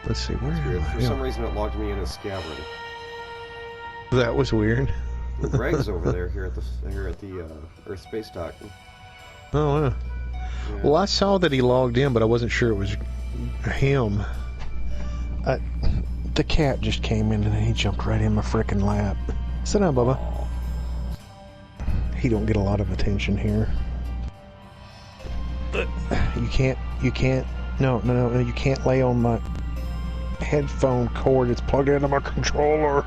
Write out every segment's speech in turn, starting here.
Let's see, where am I? For some reason, it logged me in as Scabbard. That was weird. Greg's over there here at the Earth Space Dock. Oh, yeah. Well, I saw that he logged in, but I wasn't sure it was him. The cat just came in and he jumped right in my frickin' lap. Sit down, Bubba. He don't get a lot of attention here. You can't, no, you can't lay on my headphone cord. It's plugged into my controller.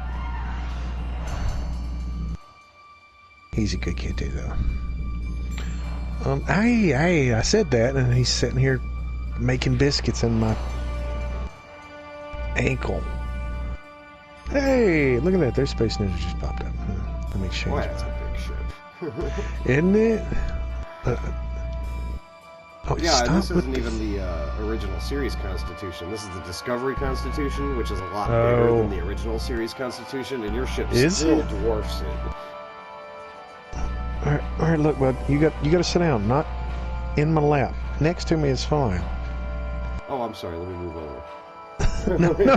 He's a good kid too, though. Hey, I said that, and he's sitting here making biscuits in my ankle. Hey, look at that. There's Space Ninja just popped up. Let me change. Boy, that's a big ship. Isn't it? Yeah, this isn't even the original series Constitution. This is the Discovery Constitution, which is a lot bigger than the original series Constitution, and your ship still dwarfs it. All right, look, bud. You got to sit down, not in my lap. Next to me is fine. Oh, I'm sorry. Let me move over. No. Hold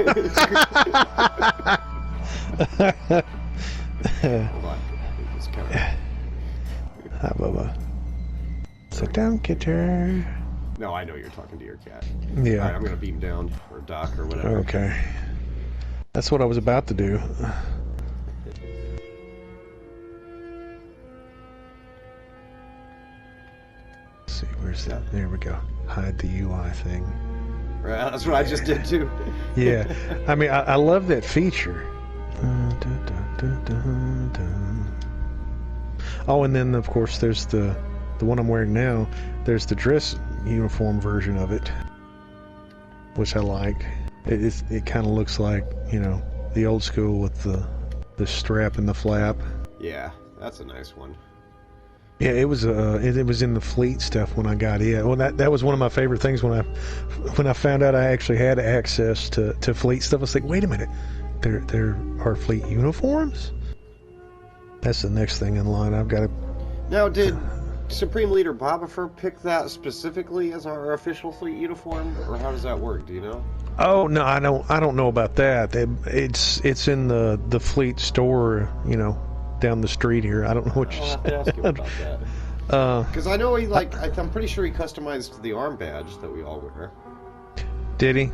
on. Just kind of... Hi, Bubba. Sit down, kitter. No, I know you're talking to your cat. Yeah. All right, I'm gonna beam down or dock or whatever. Okay. That's what I was about to do. Let's see, where's that? There we go. Hide the UI thing. Right, that's what I just did too. Yeah. I mean, I love that feature. Oh, and then of course there's the one I'm wearing now. There's the dress uniform version of it, which I like. It kind of looks like, you know, the old school with the strap and the flap. Yeah, that's a nice one. Yeah, it was in the fleet stuff when I got it. Well, that was one of my favorite things when I found out I actually had access to fleet stuff. I was like, wait a minute, there are fleet uniforms? That's the next thing in line. I've got to. Now, did Supreme Leader Bobifer pick that specifically as our official fleet uniform, or how does that work? Do you know? Oh no, I don't know about that. It's in the fleet store, you know, down the street here. I don't know what you said. I'll have to ask him about that. Because I know I'm pretty sure he customized the arm badge that we all wear. Did he?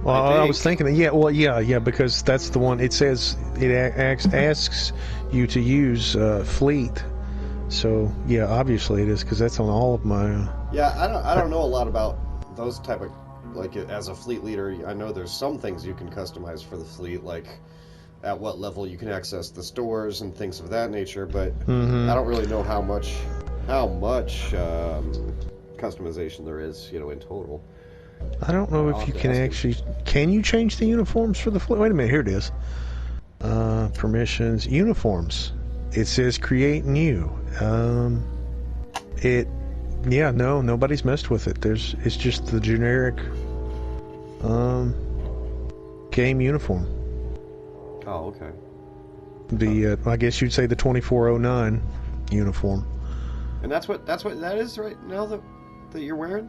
Well, I was thinking that, yeah, because that's the one. It says it asks you to use fleet. So yeah, obviously it is, because that's on all of my. Yeah, I don't know a lot about those type of, like, as a fleet leader. I know there's some things you can customize for the fleet, like at what level you can access the stores and things of that nature. But I don't really know how much customization there is, you know, in total. I don't know if you can actually. Can you change the uniforms for the fleet? Wait a minute, here it is. Permissions, uniforms. It says create new. Nobody's messed with it. It's just the generic game uniform. Oh, okay. I guess you'd say the 2409 uniform. And that's what that is right now that you're wearing?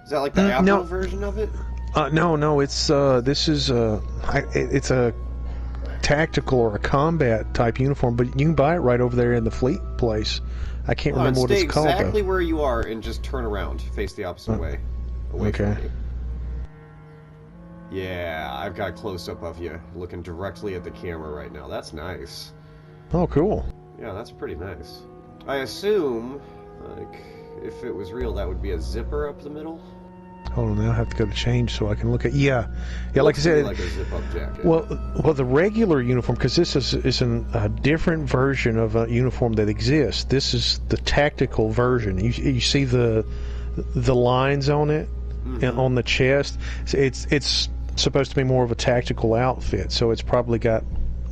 Is that like the Apple version of it? No. It's this is it's a tactical or a combat type uniform, but you can buy it right over there in the fleet place. I can't remember what it's called. Stay exactly where you are and just turn around, face the opposite way, away from me. Yeah, I've got a close-up of you looking directly at the camera right now. That's nice. Oh, cool. Yeah, that's pretty nice. I assume, like, if it was real, that would be a zipper up the middle. Hold on, now I have to go to change so I can look at. Yeah. Like I said, like a zip-up jacket. Well, the regular uniform, because this is a different version of a uniform that exists. This is the tactical version. You see the lines on it, on the chest. It's supposed to be more of a tactical outfit, so it's probably got,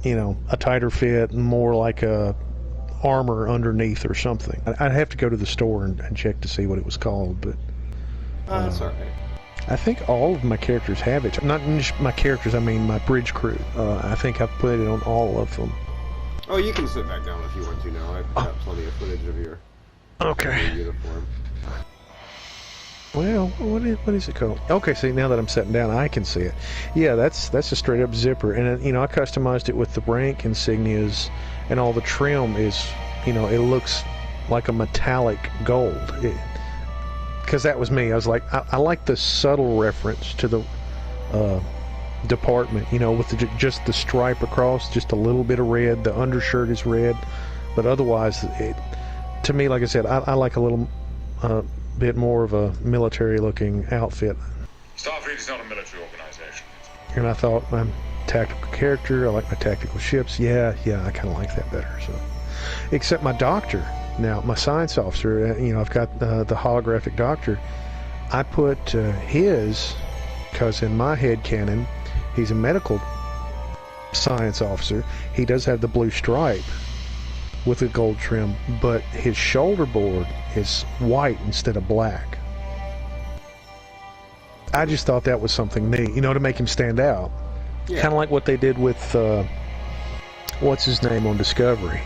you know, a tighter fit and more like a armor underneath or something. I'd have to go to the store and check to see what it was called, but that's all right. I think all of my characters have it. Not just my characters, I mean my bridge crew. I think I've put it on all of them. Oh, you can sit back down if you want to now. I've got plenty of footage of your uniform. Well, what is it called? Okay, see, now that I'm sitting down, I can see it. Yeah, that's a straight up zipper, and you know, I customized it with the rank insignias, and all the trim is, you know, it looks like a metallic gold. Because that was me. I was like, I like the subtle reference to the department, you know, with just the stripe across, just a little bit of red. The undershirt is red, but otherwise, to me, like I said, I like a little bit more of a military-looking outfit. Starfleet is not a military organization. And I thought, I'm a tactical character. I like my tactical ships. Yeah, I kind of like that better. So, except my doctor. Now, my science officer, you know, I've got the holographic doctor. I put his, because in my head canon, he's a medical science officer. He does have the blue stripe with a gold trim, but his shoulder board is white instead of black. I just thought that was something neat, you know, to make him stand out. Yeah. Kind of like what they did with, what's his name on Discovery.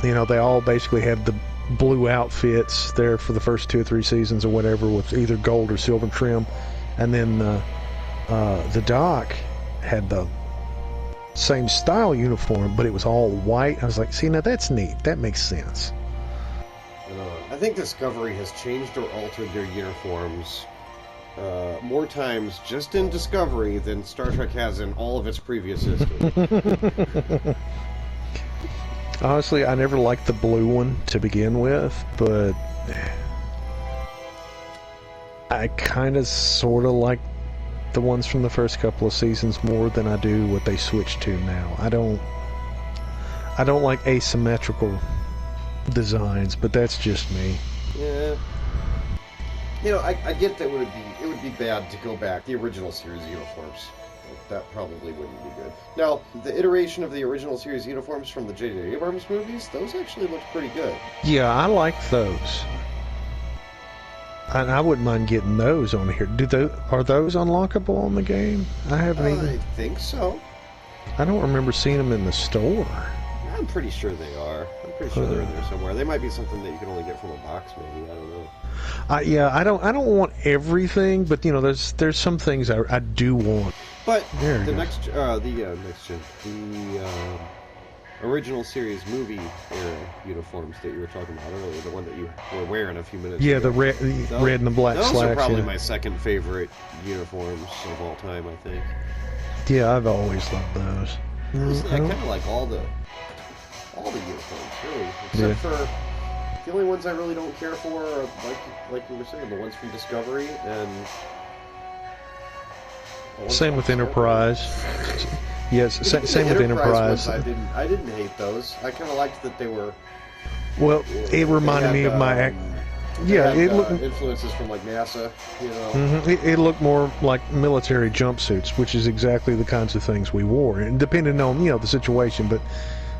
You know, they all basically had the blue outfits there for the first 2 or 3 seasons or whatever with either gold or silver trim. And then the Doc had the same style uniform, but it was all white. I was like, see, now that's neat. That makes sense. I think Discovery has changed or altered their uniforms more times just in Discovery than Star Trek has in all of its previous history. Honestly, I never liked the blue one to begin with, but I kind of sort of like the ones from the first couple of seasons more than I do what they switched to now. I don't like asymmetrical designs, but that's just me. Yeah. You know, I get that it would be bad to go back the original series uniforms. That probably wouldn't be good. Now, the iteration of the original series uniforms from the J.J. Abrams movies, those actually looked pretty good. Yeah, I like those. And I wouldn't mind getting those on here. Are those unlockable on the game? I haven't even... I think so. I don't remember seeing them in the store. I'm pretty sure they are. I'm pretty sure they're in there somewhere. They might be something that you can only get from a box, maybe. I don't know. Yeah, I don't want everything, but you know, there's some things I do want. But the original series movie era uniforms that you were talking about earlier, the one that you were wearing a few minutes ago. The red and the black slacks. Those are probably my second favorite uniforms of all time, I think. Yeah, I've always loved those. Honestly, I kind of like all the uniforms, really, except for the only ones I really don't care for are, like you were saying, the ones from Discovery and... Same with Enterprise. Yes, same with Enterprise. I didn't hate those. I kind of liked that they were... Well, it reminded me of my... Yeah, it looked... influences from, like, NASA, you know. It looked more like military jumpsuits, which is exactly the kinds of things we wore. And depending on, you know, the situation, but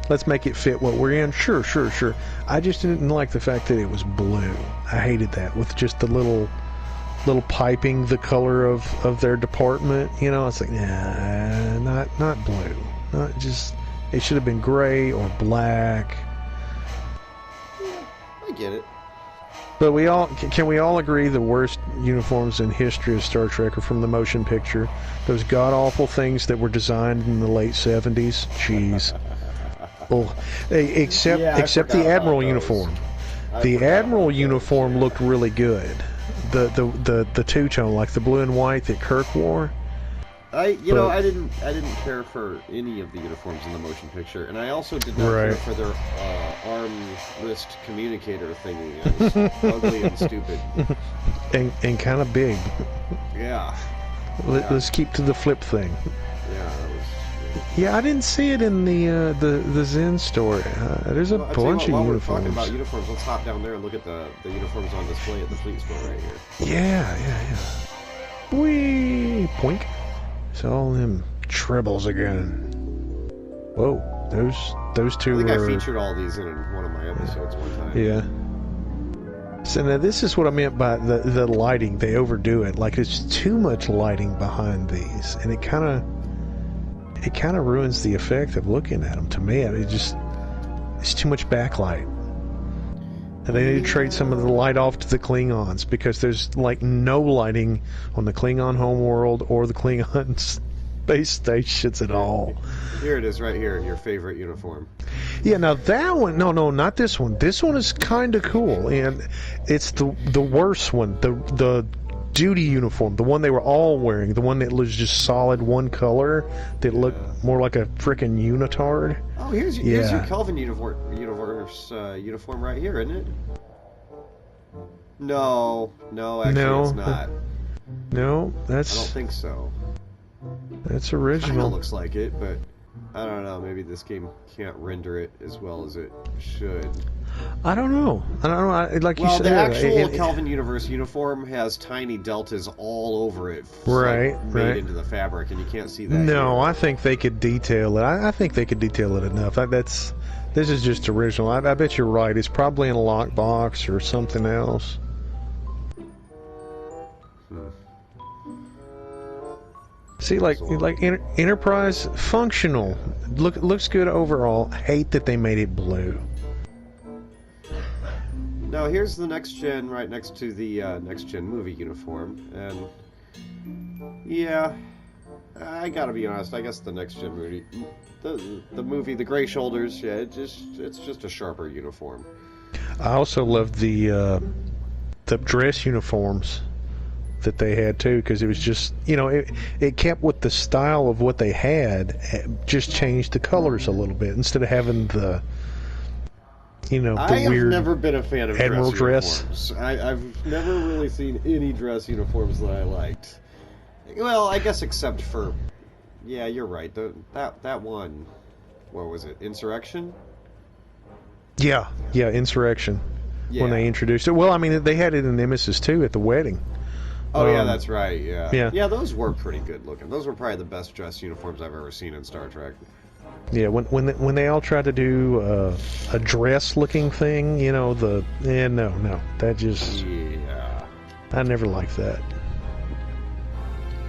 let's make it fit what we're in. Sure. I just didn't like the fact that it was blue. I hated that, with just the little piping the color of their department, you know. It's like, nah, not blue. Not just, it should have been gray or black. Yeah, I get it. But can we all agree the worst uniforms in history of Star Trek are from the motion picture? Those god-awful things that were designed in the late 70s? Jeez. Well, except the Admiral uniform. The Admiral uniform looked really good. The two-tone, like the blue and white that Kirk wore. I didn't care for any of the uniforms in the motion picture, and I also did not care for their arm wrist communicator thingy. It was ugly and stupid. And kind of big. Yeah. Let's keep to the flip thing. Yeah, that was... Yeah, I didn't see it in the Zen store. There's a bunch of uniforms. While we're talking about uniforms, let's hop down there and look at the uniforms on display at the fleet store right here. Yeah. Whee! Poink. It's all them tribbles again. Whoa, those two I think I featured all these in one of my episodes one time. Yeah. So now this is what I meant by the lighting. They overdo it. Like, it's too much lighting behind these, and it kind of ruins the effect of looking at them. To me, it's too much backlight. And they need to trade some of the light off to the Klingons, because there's like no lighting on the Klingon homeworld or the Klingon space stations at all. Here it is, right here. Your favorite uniform. Yeah, now that one, no, not this one. This one is kind of cool, and it's the worst one, the duty uniform, the one they were all wearing, the one that was just solid one color that looked more like a frickin' unitard. Oh, here's your Kelvin universe uniform right here, isn't it? No, actually it's not. No, I don't think so. That's Kinda original. looks like it, but I don't know. Maybe this game can't render it as well as it should. I don't know. Like you Well, said, the actual Kelvin Universe uniform has tiny deltas all over it, made into the fabric, and you can't see that. No, here. I think they could detail it. I think they could detail it enough. This is just original. I bet you're right. It's probably in a lockbox or something else. See, like Enterprise, functional. Looks good overall. Hate that they made it blue. Now here's the next gen right next to the next gen movie uniform, and yeah, I gotta be honest. I guess the next gen movie, the movie, the gray shoulders, yeah, it's just a sharper uniform. I also loved the dress uniforms that they had too, because it was just, it kept with the style of what they had, just changed the colors a little bit instead of having the I've weird never been a fan of Admiral dress uniforms. I've never really seen any dress uniforms that I liked. Well, I guess except for, yeah, you're right. That one, what was it? Insurrection? Yeah, Insurrection. Yeah. When they introduced it. Well, I mean, they had it in Nemesis too at the wedding. Oh yeah, that's right. Yeah. Those were pretty good looking. Those were probably the best dress uniforms I've ever seen in Star Trek. Yeah, when they all tried to do a dress-looking thing, no, that just I never liked that.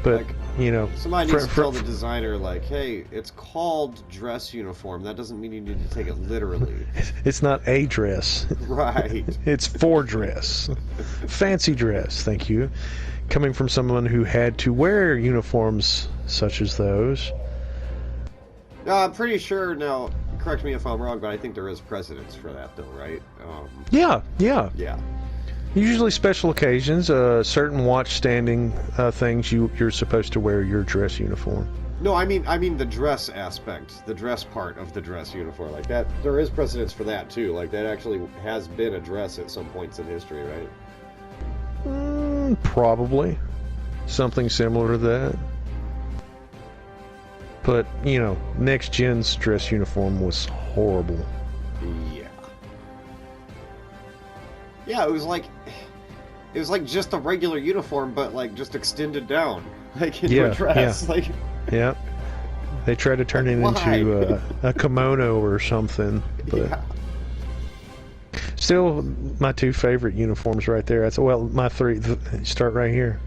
But somebody needs to tell the designer, like, hey, it's called dress uniform. That doesn't mean you need to take it literally. It's not a dress. Right. It's for dress. Fancy dress, thank you. Coming from someone who had to wear uniforms such as those. I'm pretty sure, now, correct me if I'm wrong, but I think there is precedence for that, though, right? Yeah. Yeah. Usually special occasions, certain watch standing things, you're supposed to wear your dress uniform. No, I mean the dress aspect, the dress part of the dress uniform, like that. There is precedence for that too. Like that actually has been a dress at some points in history, right? Probably something similar to that. But next gen's dress uniform was horrible. Yeah, it was like just a regular uniform, but like just extended down, like into a dress. Yeah. They tried to turn it into a kimono or something. But still, my two favorite uniforms right there. My three. Start right here.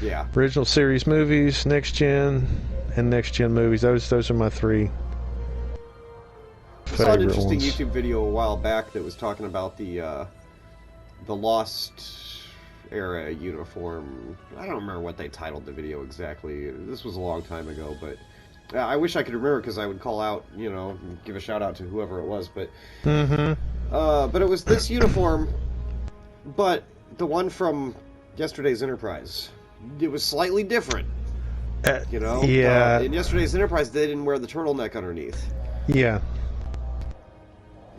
Yeah. Original series movies, next gen, and next gen movies. Those are my three. I saw an interesting YouTube video a while back that was talking about the Lost era uniform. I don't remember what they titled the video exactly. This was a long time ago, but I wish I could remember because I would call out, give a shout out to whoever it was. But but it was this uniform, but the one from yesterday's Enterprise. It was slightly different. Yeah. In yesterday's Enterprise, they didn't wear the turtleneck underneath. Yeah.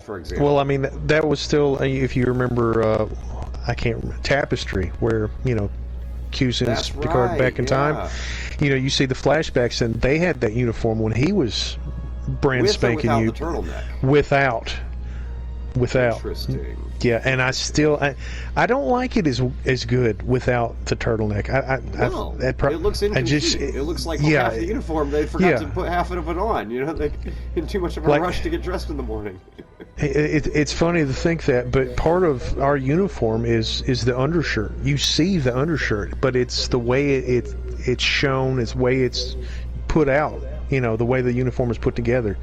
For example. Well, I mean, that was still, if you remember, I can't remember, Tapestry, where, Q sends Picard back in time. You see the flashbacks, and they had that uniform when he was brand spanking new. Without the turtleneck? Without. Interesting. Yeah, and I don't like it as good without the turtleneck. It looks incomplete. It looks like half the uniform. They forgot to put half of it on. In too much of a rush to get dressed in the morning. It's funny to think that, but part of our uniform is the undershirt. You see the undershirt, but it's the way it's shown, it's the way it's put out. The way the uniform is put together.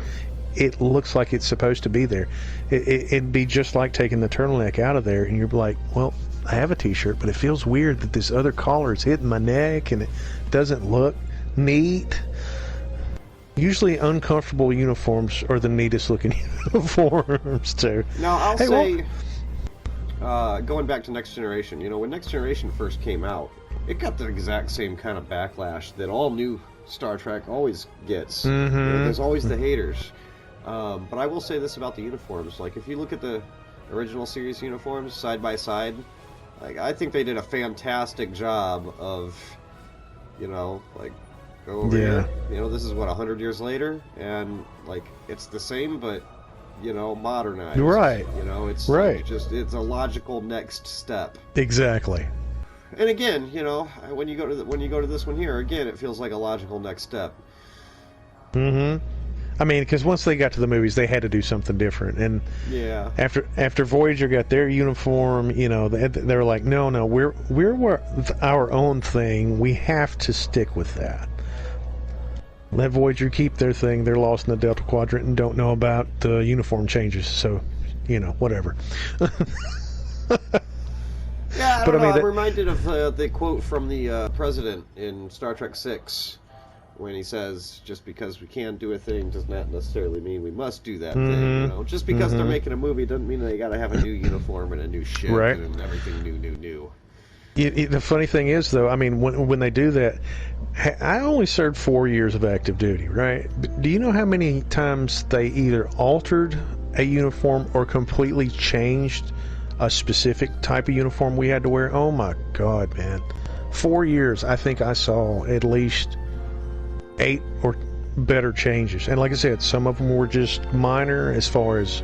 it looks like it's supposed to be there. It'd be just like taking the turtleneck out of there, and you're like, well, I have a t-shirt, but it feels weird that this other collar is hitting my neck, and it doesn't look neat. Usually uncomfortable uniforms are the neatest looking uniforms, too. Now, I'll say, going back to Next Generation, you know, when Next Generation first came out, it got the exact same kind of backlash that all new Star Trek always gets. Mm-hmm. You know, there's always the haters. But I will say this about the uniforms. Like, if you look at the original series uniforms side by side, like, I think they did a fantastic job of, you know, like, go over here. You know, this is, what, 100 years later? And, like, it's the same, but, you know, modernized. Right. You know, it's right. Just, it's a logical next step. Exactly. And again, you know, when you go to this one here, again, it feels like a logical next step. Mm-hmm. I mean, because once they got to the movies, they had to do something different. And yeah, after Voyager got their uniform, you know, they were like, no, we're our own thing. We have to stick with that. Let Voyager keep their thing. They're lost in the Delta Quadrant and don't know about the uniform changes. So, you know, whatever. Yeah, I don't know. I'm reminded of the quote from the president in Star Trek VI, when he says, "Just because we can do a thing does not necessarily mean we must do that thing." You know, just because they're making a movie doesn't mean they got to have a new uniform and a new ship and everything new. The funny thing is, though, I mean, when they do that, I only served 4 years of active duty, right? But do you know how many times they either altered a uniform or completely changed a specific type of uniform we had to wear? Oh my God, man. 4 years, I think I saw at least 8 or better changes. And like I said, some of them were just minor as far as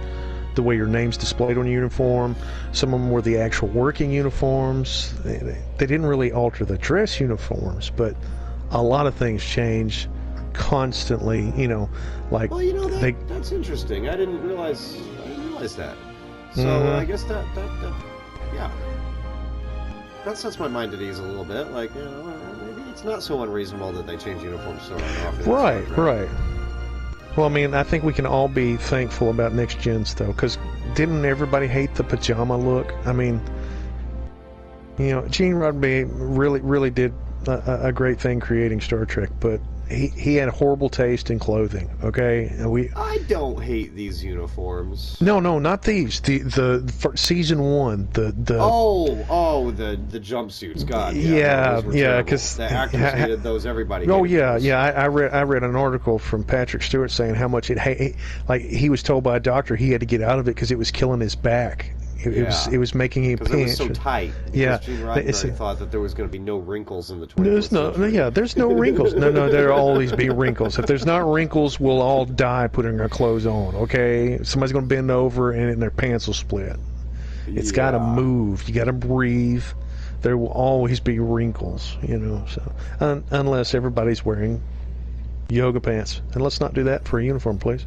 the way your name's displayed on your uniform. Some of them were the actual working uniforms. They didn't really alter the dress uniforms, but a lot of things change constantly, you know, like... Well, you know, that's interesting. I didn't realize that. So I guess that yeah, that sets my mind at ease a little bit. Like, you know, maybe it's not so unreasonable that they change uniforms so often. Right. Well, I mean, I think we can all be thankful about Next Gens, though, because didn't everybody hate the pajama look? I mean, you know, Gene Roddenberry really did a great thing creating Star Trek, but he had horrible taste in clothing. Okay, and I don't hate these uniforms. No, not these. The for season 1. The jumpsuits. God. Yeah, because the actors hated those. Everybody. Oh yeah. I read an article from Patrick Stewart saying how much like he was told by a doctor he had to get out of it because it was killing his back. It was making him pinch. Because it was so tight. Yeah. Gene Roddenberry thought that there was going to be no wrinkles in the 20th century. There's no wrinkles. No, there'll always be wrinkles. If there's not wrinkles, we'll all die putting our clothes on, okay? Somebody's going to bend over and their pants will split. It's got to move. You got to breathe. There will always be wrinkles, you know, so unless everybody's wearing yoga pants. And let's not do that for a uniform, please.